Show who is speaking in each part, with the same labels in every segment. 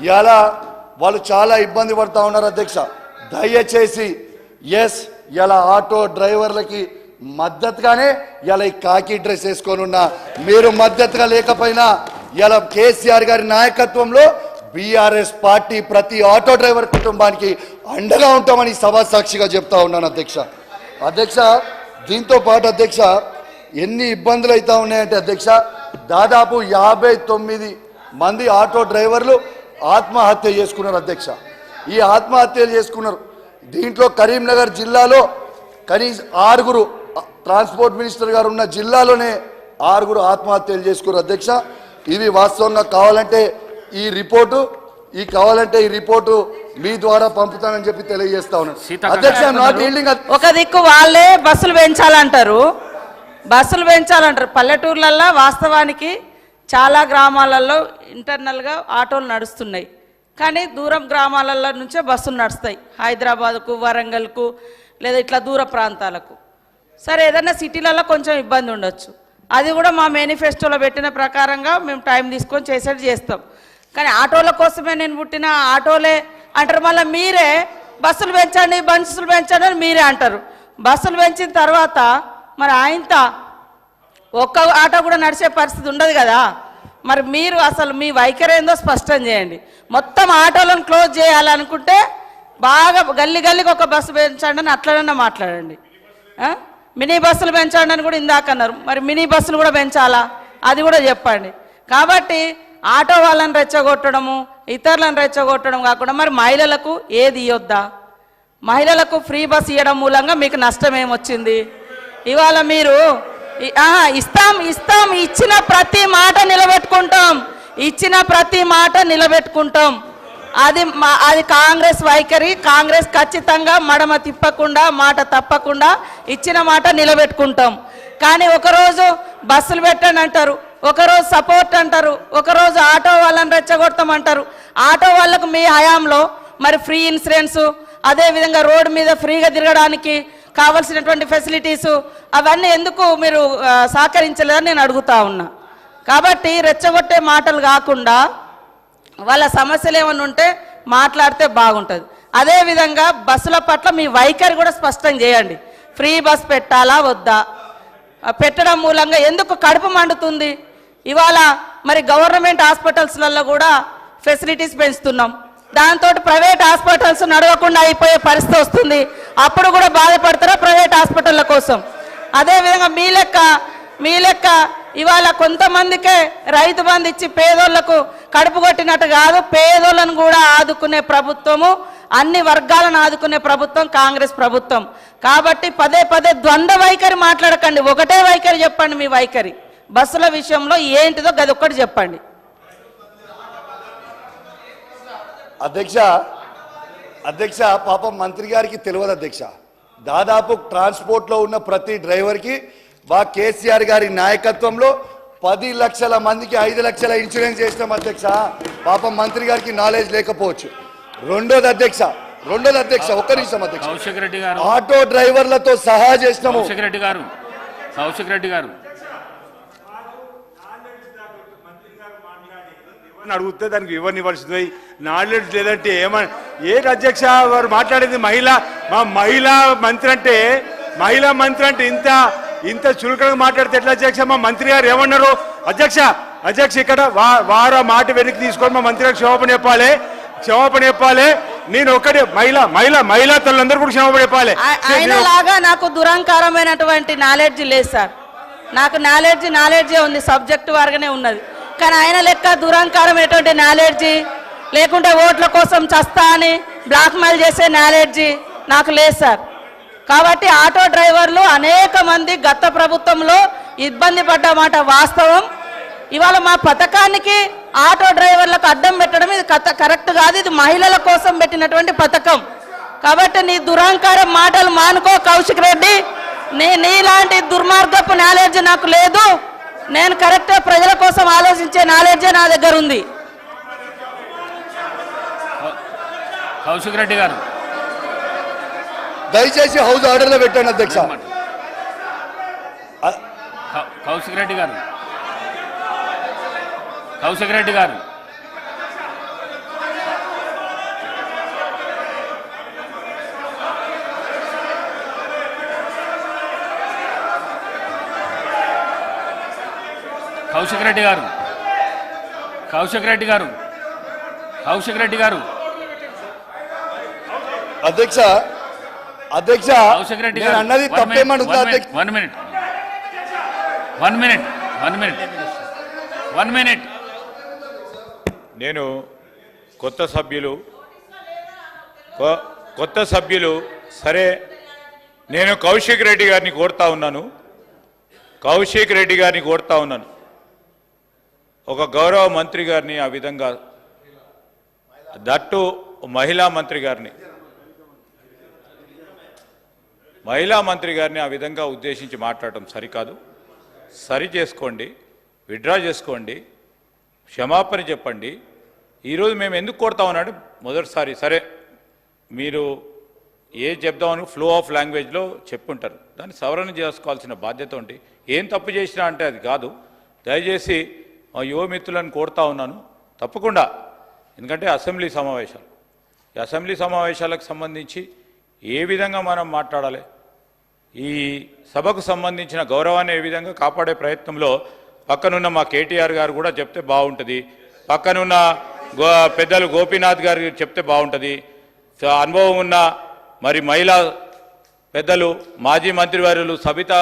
Speaker 1: ఇలా వాళ్ళు చాలా ఇబ్బంది పడతా ఉన్నారు అధ్యక్ష. దయచేసి ఇలా ఆటో డ్రైవర్లకి మద్దతుగానే ఇలా ఈ కాకి డ్రెస్ వేసుకొని ఉన్నా మీరు మద్దతుగా లేకపోయినా ఇలా కేసీఆర్ గారి నాయకత్వంలో బీఆర్ఎస్ పార్టీ ప్రతి ఆటో డ్రైవర్ కుటుంబానికి అండగా ఉంటామని సభా సాక్షిగా చెప్తా ఉన్నాను అధ్యక్ష. దీంతో పాటు అధ్యక్ష ఎన్ని ఇబ్బందులు అవుతా ఉన్నాయంటే అధ్యక్ష దాదాపు 59 మంది ఆటో డ్రైవర్లు ఆత్మహత్య చేసుకున్నారు అధ్యక్ష. ఈ ఆత్మహత్యలు చేసుకున్నారు. దీంట్లో కరీంనగర్ జిల్లాలో కనీసం 6 ట్రాన్స్పోర్ట్ మినిస్టర్ గారు ఉన్న జిల్లాలోనే 6 ఆత్మహత్యలు చేసుకున్నారు అధ్యక్ష. ఇవి వాస్తవంగా కావాలంటే ఈ రిపోర్టు మీ ద్వారా పంపుతానని చెప్పి తెలియజేస్తా ఉన్నాను అధ్యక్ష.
Speaker 2: ఒక దిక్కు వాళ్ళే బస్సులు పెంచాలంటారు. పల్లెటూర్లలో వాస్తవానికి చాలా గ్రామాలలో ఇంటర్నల్గా ఆటోలు నడుస్తున్నాయి, కానీ దూరం గ్రామాలలో నుంచే బస్సులు నడుస్తాయి. హైదరాబాద్కు, వరంగల్కు, లేదా ఇట్లా దూర ప్రాంతాలకు. సరే, ఏదైనా సిటీలలో కొంచెం ఇబ్బంది ఉండొచ్చు. అది కూడా మా మేనిఫెస్టోలో పెట్టిన ప్రకారంగా మేము టైం తీసుకొని చేస్తాం. కానీ ఆటోల కోసమే నేను పుట్టిన ఆటోలే అంటారు. మళ్ళీ మీరే బస్సులు పెంచండి అని మీరే అంటారు. బస్సులు పెంచిన తర్వాత మరి ఆయనతో ఒక్క ఆటో కూడా నడిచే పరిస్థితి ఉండదు కదా. మరి మీరు అసలు మీ వైఖరి ఏందో స్పష్టం చేయండి. మొత్తం ఆటోలను క్లోజ్ చేయాలనుకుంటే బాగా గల్లీకి ఒక బస్సు పెంచండి అని అట్లనన్నా మాట్లాడండి. మినీ బస్సులు పెంచండి అని కూడా ఇందాక అన్నారు. మరి మినీ బస్సులు కూడా పెంచాలా అది కూడా చెప్పండి. కాబట్టి ఆటో వాళ్ళని రెచ్చగొట్టడము, ఇతరులను రెచ్చగొట్టడం కాకుండా మరి మహిళలకు ఏది ఇవ్వద్దా? మహిళలకు ఫ్రీ బస్ ఇవ్వడం మూలంగా మీకు నష్టం ఏమొచ్చింది? ఇవాళ మీరు ఇస్తాం ఇచ్చిన ప్రతి మాట నిలబెట్టుకుంటాం. అది కాంగ్రెస్ వైఖరి. కాంగ్రెస్ ఖచ్చితంగా మడమ తిప్పకుండా, మాట తప్పకుండా ఇచ్చిన మాట నిలబెట్టుకుంటాం. కానీ ఒకరోజు బస్సులు పెట్టండి అంటారు, ఒకరోజు సపోర్ట్ అంటారు, ఒకరోజు ఆటో వాళ్ళని రెచ్చగొడతామంటారు. ఆటో వాళ్ళకు మీ హయాంలో మరి ఫ్రీ ఇన్సూరెన్స్, అదేవిధంగా రోడ్డు మీద ఫ్రీగా తిరగడానికి కావలసినటువంటి ఫెసిలిటీసు అవన్నీ ఎందుకు మీరు సహకరించలేదని నేను అడుగుతా ఉన్నా. కాబట్టి రెచ్చగొట్టే మాటలు కాకుండా వాళ్ళ సమస్యలు ఏమైనా ఉంటే మాట్లాడితే బాగుంటుంది. అదేవిధంగా బస్సుల పట్ల మీ వైఖరి కూడా స్పష్టం చేయండి. ఫ్రీ బస్ పెట్టాలా వద్దా? పెట్టడం మూలంగా ఎందుకు కడుపు మండుతుంది? ఇవాళ మరి గవర్నమెంట్ హాస్పిటల్స్లలో కూడా ఫెసిలిటీస్ పెంచుతున్నాం, దాంతో ప్రైవేట్ హాస్పిటల్స్ నడవకుండా అయిపోయే పరిస్థితి వస్తుంది. అప్పుడు కూడా బాధపడతారా ప్రైవేట్ హాస్పిటళ్ళ కోసం? అదేవిధంగా మీ లెక్క ఇవాళ కొంతమందికే రైతు బంధు ఇచ్చి పేదోళ్లకు కడుపు కొట్టినట్టు కాదు, పేదోళ్ళను కూడా ఆదుకునే ప్రభుత్వము, అన్ని వర్గాలను ఆదుకునే ప్రభుత్వం కాంగ్రెస్ ప్రభుత్వం. కాబట్టి పదే ద్వంద్వ వైఖరి మాట్లాడకండి, ఒకటే వైఖరి చెప్పండి. మీ వైఖరి బస్సుల విషయంలో ఏంటిదో గది ఒక్కటి చెప్పండి.
Speaker 1: అధ్యక్ష పాపం మంత్రి గారికి తెలియదు అధ్యక్ష. దాదాపు ట్రాన్స్పోర్ట్లో ఉన్న ప్రతి డ్రైవర్కి కేసీఆర్ గారి నాయకత్వంలో 10 లక్షల మందికి 5 లక్షల ఇన్సూరెన్స్ చేసినాం అధ్యక్ష. పాపం మంత్రి గారికి నాలెడ్జ్ లేకపోవచ్చు. రెండోది అధ్యక్ష ఒక్క నిమిషం అధ్యక్ష, ఆటో డ్రైవర్లతో సహా చేసినాము.
Speaker 3: అడిగితే దానికి వివరణ నాలెడ్జ్ లేదంటే ఏంటి అధ్యక్ష వారు మాట్లాడేది? మహిళా మంత్రి అంటే ఇంత చులకనగా మాట్లాడితే ఎట్లా అధ్యక్ష? మా మంత్రి గారు ఏమన్నారు? అధ్యక్ష ఇక్కడ వారు మాట వెనక్కి తీసుకొని మా మంత్రి గారు క్షమాపణ చెప్పాలి. నేను ఒకటే మహిళా తల్లందరూ కూడా క్షమాపణ చెప్పాలి.
Speaker 2: ఆయనలాగా నాకు దురహంకారమైనటువంటి నాలెడ్జ్ లేదు సార్. నాకు నాలెడ్జే ఉంది, సబ్జెక్ట్ వారుగానే ఉన్నది. కానీ ఆయన లెక్క దురహంకారమైనటువంటి నాలెడ్జి లేకుంటే ఓట్ల కోసం చస్తా అని బ్లాక్మెయిల్ చేసే నాలెడ్జి నాకు లేదు సార్. కాబట్టి ఆటో డ్రైవర్లు అనేక మంది గత ప్రభుత్వంలో ఇబ్బంది పడ్డమాట వాస్తవం. ఇవాళ మా పథకానికి ఆటో డ్రైవర్లకు అడ్డం పెట్టడం ఇది కరెక్ట్ కాదు. ఇది మహిళల కోసం పెట్టినటువంటి పథకం. కాబట్టి నీ దురహంకారం మాటలు మానుకో కౌశిక్ రెడ్డి. నీలాంటి దుర్మార్గపు నాలెడ్జ్ నాకు లేదు. నేను కరెక్ట్గా ప్రజల కోసం ఆలోచించే నాలెడ్జే నా దగ్గర ఉంది.
Speaker 4: కౌశిక్ రెడ్డి గారు
Speaker 1: దయచేసి హౌస్ ఆర్డర్లో పెట్టండి అధ్యక్ష.
Speaker 4: కౌశిక్ రెడ్డి గారు కౌశిక్ రెడ్డి గారు కౌశిక్ రెడ్డి గారు కౌశిక్ రెడ్డి గారు
Speaker 1: అధ్యక్ష అధ్యక్ష
Speaker 4: కౌశిక్ రెడ్డి
Speaker 1: నేను
Speaker 4: గారు
Speaker 1: అన్నది తప్పేమనుందా అధ్యక్ష?
Speaker 4: వన్ మినిట్
Speaker 5: నేను కొత్త సభ్యులు సరే నేను కౌశిక్ రెడ్డి గారిని కోరుతా ఉన్నాను ఒక గౌరవ మంత్రి గారిని ఆ విధంగా దట్టు మహిళా మంత్రి గారిని ఆ విధంగా ఉద్దేశించి మాట్లాడటం సరికాదు. సరి చేసుకోండి, విత్డ్రా చేసుకోండి, క్షమాపణ చెప్పండి. ఈరోజు మేము ఎందుకు కోరుతా ఉన్నాడు మొదటిసారి సరే మీరు చెప్దామని ఫ్లో ఆఫ్ లాంగ్వేజ్లో చెప్పుంటారు, దాన్ని సవరణ చేసుకోవాల్సిన బాధ్యత ఉంది. ఏం తప్పు చేసినా అంటే అది కాదు. దయచేసి మా యువ మిత్రులను కోరుతా ఉన్నాను తప్పకుండా, ఎందుకంటే అసెంబ్లీ సమావేశాలకు సంబంధించి ఏ విధంగా మనం మాట్లాడాలి, ఈ సభకు సంబంధించిన గౌరవాన్ని ఏ విధంగా కాపాడే ప్రయత్నంలో పక్కనున్న మా కేటీఆర్ గారు కూడా చెప్తే బాగుంటుంది, పక్కనున్న పెద్దలు గోపీనాథ్ గారు చెప్తే బాగుంటుంది, అనుభవం ఉన్న మరి మహిళా పెద్దలు మాజీ మంత్రివర్యులు సబితా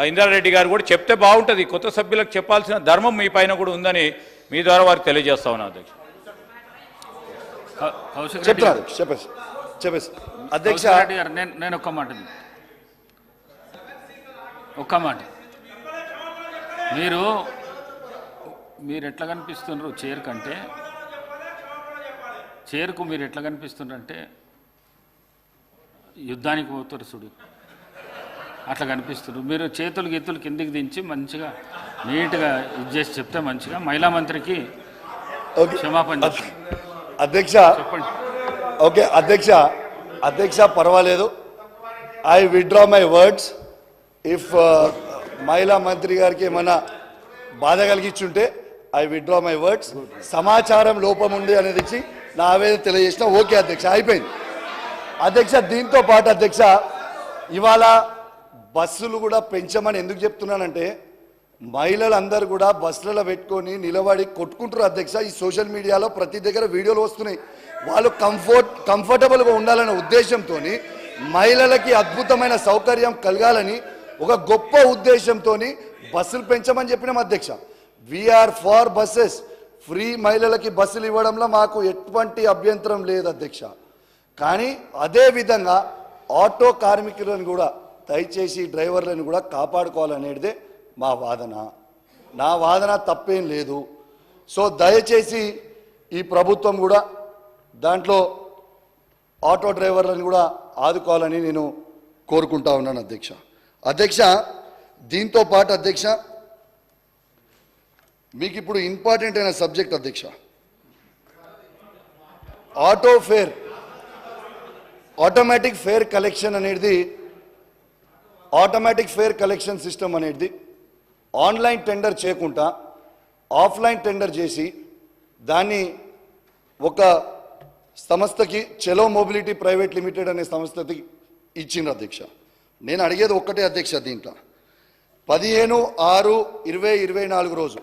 Speaker 5: ఇంద్రారెడ్డి గారు కూడా చెప్తే బాగుంటుంది. కొత్త సభ్యులకు చెప్పాల్సిన ధర్మం మీ పైన కూడా ఉందని మీ ద్వారా వారికి తెలియజేస్తా ఉన్నాను అధ్యక్ష.
Speaker 1: అధ్యక్ష
Speaker 4: నేను ఒక్క మాట మీరు ఎట్లా కనిపిస్తున్నారు చైర్కు మీరు ఎట్లా కనిపిస్తున్నారంటే యుద్ధానికి పోతారు చూడు అట్లా కనిపిస్తున్నారు. మీరు చేతులు గీతులు కిందికి దించి మంచిగా నీట్గా ఇది చేసి చెప్తే మంచిగా మహిళా మంత్రికి క్షమాపణ
Speaker 1: అధ్యక్ష
Speaker 4: చెప్పండి.
Speaker 1: ఓకే అధ్యక్ష పర్వాలేదు. I withdraw my words. If మహిళా మంత్రి గారికి ఏమైనా బాధ కలిగించుంటే ఐ విత్డ్రా మై వర్డ్స్. సమాచారం లోపం ఉంది అనేది ఇచ్చి నా ఆవేదన తెలియజేసిన. ఓకే అధ్యక్ష, అయిపోయింది. అధ్యక్ష దీంతో పాటు అధ్యక్ష ఇవాళ బస్సులు కూడా పెంచమని ఎందుకు చెప్తున్నానంటే మహిళలందరూ కూడా బస్సులలో పెట్టుకొని నిలబడి కొట్టుకుంటారు అధ్యక్ష. ఈ సోషల్ మీడియాలో ప్రతి దగ్గర వీడియోలు వస్తున్నాయి. వాళ్ళు కంఫర్టబుల్గా ఉండాలనే ఉద్దేశంతో మహిళలకి అద్భుతమైన సౌకర్యం కలగాలని ఒక గొప్ప ఉద్దేశంతో బస్సులు పెంచమని చెప్పినాం అధ్యక్ష. We are far buses. ఫ్రీ మహిళలకి బస్సులు ఇవ్వడంలో మాకు ఎటువంటి అభ్యంతరం లేదు అధ్యక్ష. కానీ అదేవిధంగా ఆటో కార్మికులను కూడా దయచేసి డ్రైవర్లను కూడా కాపాడుకోవాలనేదే మా వాదన. నా వాదన తప్పేం లేదు. సో దయచేసి ఈ ప్రభుత్వం కూడా దాంట్లో ఆటో డ్రైవర్లను కూడా ఆదుకోవాలని నేను కోరుకుంటా ఉన్నాను అధ్యక్ష. దీంతో పాటు అధ్యక్ష మీకు ఇప్పుడు ఇంపార్టెంట్ అయిన సబ్జెక్ట్ అధ్యక్ష, auto fair automatic fair collection అనేది, ఆటోమేటిక్ ఫేర్ కలెక్షన్ సిస్టమ్ అనేది ఆన్లైన్ టెండర్ చేయకుండా ఆఫ్లైన్ టెండర్ చేసి దాన్ని ఒక సంస్థకి చలో మొబిలిటీ ప్రైవేట్ లిమిటెడ్ అనే సంస్థకి ఇచ్చిండ్రు అధ్యక్ష. నేను అడిగేది ఒక్కటే అధ్యక్ష, దీంట్లో 15/6/2024 రోజు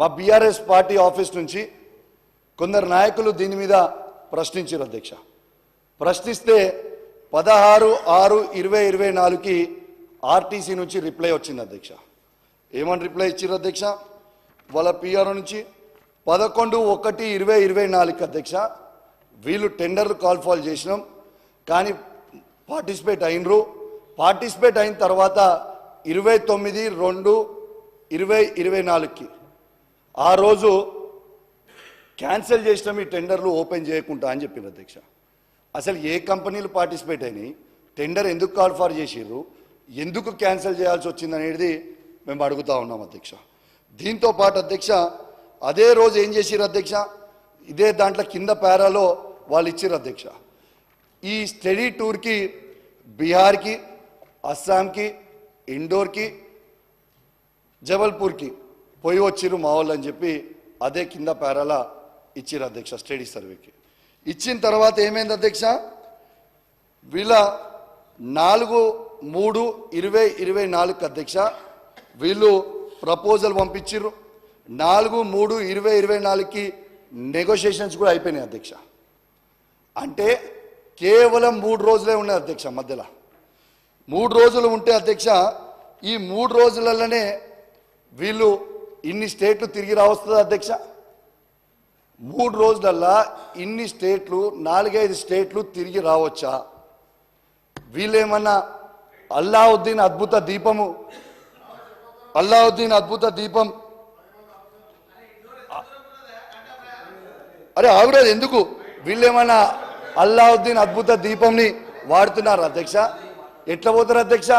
Speaker 1: మా బీఆర్ఎస్ పార్టీ ఆఫీస్ నుంచి కొందరు నాయకులు దీని మీద ప్రశ్నించారు అధ్యక్ష. ప్రశ్నిస్తే 16/6/2024కి ఆర్టీసీ నుంచి రిప్లై వచ్చింది అధ్యక్ష. ఏమని రిప్లై ఇచ్చారు అధ్యక్ష? వాళ్ళ పిఆర్ఓ నుంచి 11/1/2024 అధ్యక్ష వీళ్ళు టెండర్లు కాల్ఫాల్ చేసినాం, కానీ పార్టిసిపేట్ అయినరు. పార్టిసిపేట్ అయిన తర్వాత 29/2/2024కి ఆ రోజు క్యాన్సిల్ చేసినాం ఈ టెండర్లు ఓపెన్ చేయకుండా అని చెప్పింది అధ్యక్ష. అసలు ఏ కంపెనీలు పార్టిసిపేట్ అయినాయి, టెండర్ ఎందుకు కాల్ ఫార్ చేసిర్రు, ఎందుకు క్యాన్సిల్ చేయాల్సి వచ్చింది అనేది మేము అడుగుతా ఉన్నాం అధ్యక్ష. దీంతో పాటు అధ్యక్ష అదే రోజు ఏం చేసిర్రు అధ్యక్ష, ఇదే దాంట్లో కింద పేరాలో వాళ్ళు ఇచ్చిర్రు అధ్యక్ష. ఈ స్టడీ టూర్కి బీహార్కి, అస్సాంకి, ఇండోర్కి, జబల్పూర్కి పోయి వచ్చిర్రు మా వాళ్ళు అని చెప్పి అదే కింద పేరాల ఇచ్చిర్రు అధ్యక్ష. స్టడీ సర్వేకి ఇచ్చిన తర్వాత ఏమైంది అధ్యక్ష, వీళ్ళ 4/3/2024 అధ్యక్ష వీళ్ళు ప్రపోజల్ పంపించిర్రు 4/3/2024కి నెగోషియేషన్స్ కూడా అయిపోయినాయి అధ్యక్ష. అంటే కేవలం 3 రోజులే ఉన్నాయి అధ్యక్ష. మధ్యలో 3 రోజులు ఉంటే అధ్యక్ష, ఈ 3 రోజులలోనే వీళ్ళు ఇన్ని స్టేట్లు తిరిగి రావస్తుంది అధ్యక్ష. 3 రోజులల్లా ఇన్ని స్టేట్లు 4-5 స్టేట్లు తిరిగి రావచ్చా? వీళ్ళేమన్నా అల్లావుద్దీన్ అద్భుత దీపం అరే ఆవిడది ఎందుకు? వీళ్ళేమన్నా అల్లావుద్దీన్ అద్భుత దీపంని వాడుతున్నారు అధ్యక్ష? ఎట్లా పోతారు అధ్యక్ష?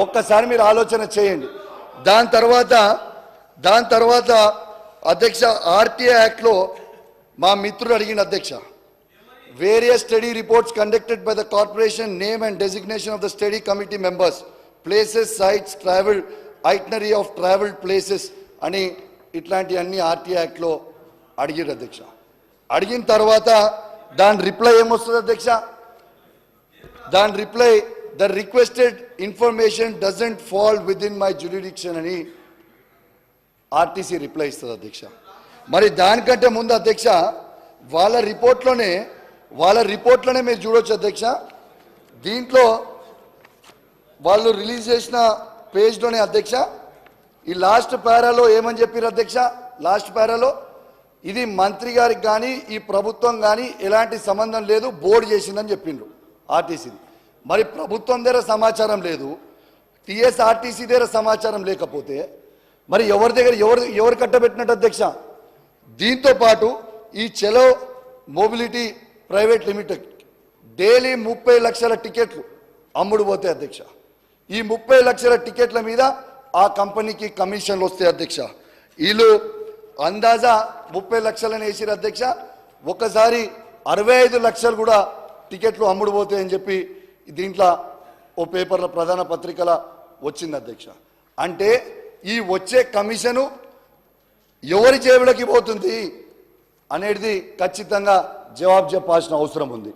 Speaker 1: ఒక్కసారి మీరు ఆలోచన చేయండి. దాని తర్వాత అధ్యక్ష, ఆర్టీఐ యాక్ట్లో మా మిత్రుడు అడిగిన అధ్యక్ష, various study reports conducted by the corporation, name and designation of the study committee members, places, sites, travel, itinerary of travelled places అని ఇట్లాంటి అన్ని ఆర్టీఐ యాక్ట్లో అడిగారు అధ్యక్ష. అడిగిన తర్వాత దాని రిప్లై ఏమొస్తుంది అధ్యక్ష? దాని reply, the requested information doesn't fall with in my jurisdiction అని ఆర్టీసీ రిప్లై ఇస్తుంది అధ్యక్ష. మరి దానికంటే ముందు అధ్యక్ష, వాళ్ళ రిపోర్ట్లోనే మీరు చూడొచ్చు అధ్యక్ష. దీంట్లో వాళ్ళు రిలీజ్ చేసిన పేజ్లోనే అధ్యక్ష, ఈ లాస్ట్ పారాలో ఏమని చెప్పారు అధ్యక్ష? లాస్ట్ పారాలో ఇది మంత్రి గారికి కానీ ఈ ప్రభుత్వం కానీ ఎలాంటి సంబంధం లేదు, బోర్డు చేసిందని చెప్పిండ్రు ఆర్టీసీది. మరి ప్రభుత్వం దగ్గర సమాచారం లేదు, టీఎస్ఆర్టీసీ దగ్గర సమాచారం లేకపోతే మరి ఎవరి దగ్గర ఎవరు కట్టబెట్టినట్టు అధ్యక్ష? దీంతో పాటు ఈ చలో మొబిలిటీ ప్రైవేట్ లిమిటెడ్ డైలీ 30 లక్షల టికెట్లు అమ్ముడు పోతాయి అధ్యక్ష. ఈ 30 లక్షల టికెట్ల మీద ఆ కంపెనీకి కమిషన్లు వస్తాయి అధ్యక్ష. వీళ్ళు అందాజా 30 లక్షలని వేసిరు అధ్యక్ష. ఒకసారి 65 లక్షలు కూడా టికెట్లు అమ్ముడు పోతాయని చెప్పి దీంట్లో ఓ పేపర్ల ప్రధాన పత్రికల వచ్చింది అధ్యక్ష. అంటే ఈ వచ్చే కమిషను ఎవరి జేబులకి పోతుంది అనేది ఖచ్చితంగా జవాబు చెప్పాల్సిన అవసరం ఉంది.